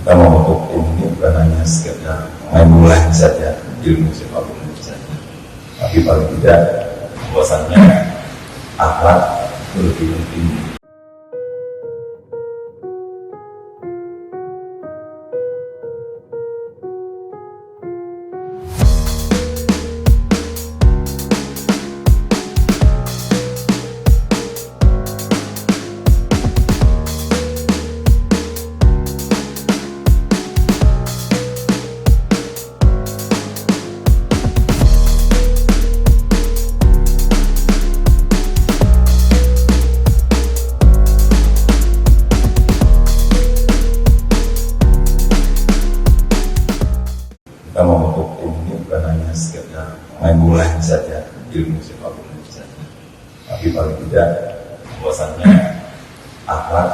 Kita membentuk tim ini bukan hanya sekedar main bola saja, ilmu sepak bola saja, tapi paling tidak bahwasannya akhlak itu lebih penting. Kita membentuk tim ini bukan hanya sekedar main bola saja, ilmu sepak bola saja, tapi paling tidak bahwasannya akhlak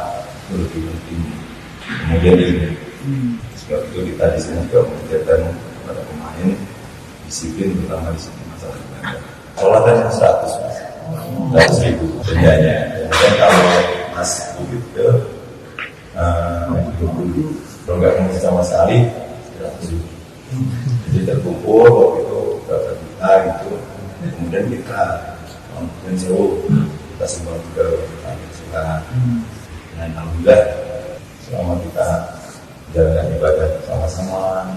itu lebih penting. Kemudian ilmu. Sebab itu kita di sini juga mengajarkan kepada pemain disiplin, terutama disiplin masalah ibadah. Sholatan yang 100.000 sebenarnya. Dan kalau Mas Bukit ke 20, kalau nggak mungkin sama sekali 100.000. Jadi terkumpul waktu itu berapa juta gitu, kemudian kita kita semua juga suka. Dan alhamdulillah selama kita jalankan ibadah sama-sama,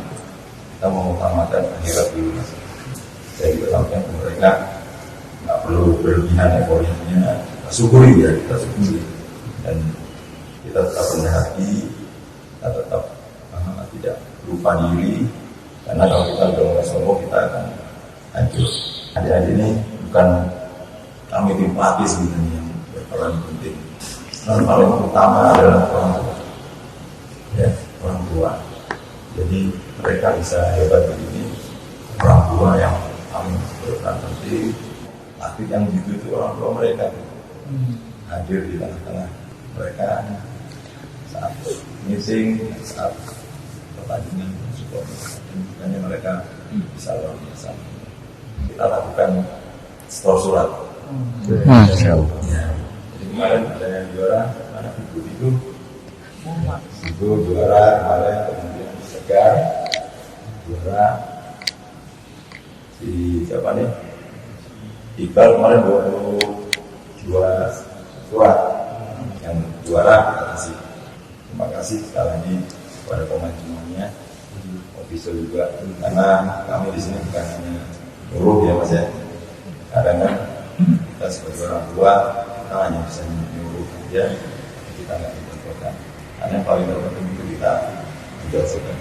kita mengutamakan akhirat dulu. Saya juga sampaikan ke mereka nggak perlu berlebihan euforianya, kita syukuri ya, kita syukuri, dan kita tetap rendah hati, kita tetap tidak lupa diri. Karena kalau kita sudah mulai sombong, kita akan hancur. Adik-adik ini bukan kami tim pelatih sebenarnya yang berperan penting. Yang paling utama adalah orang tua. Ya, orang tua. Jadi mereka bisa hebat begini. Orang tua yang paling berperan penting. Tapi yang begitu itu orang tua mereka hadir di tengah-tengah mereka saat meeting, saat pertandingan, support. Makanya mereka bisa luar biasa. Kita lakukan setor surat. Ya. Jadi kemarin ada yang juara, mana Ibu juara kemarin, kemudian Segar juara, si siapa nih? Iqbal kemarin 22 surat. Yang juara kita kasih. Terima kasih sekali lagi kepada pemain semuanya. Official juga, karena kami di sini bukan hanya nyuruh ya Mas ya. Kadang kan kita sebagai orang tua kita hanya bisa nyuruh aja, kita nggak dicontohkan. Karena yang paling terpenting itu kita menjelaskan.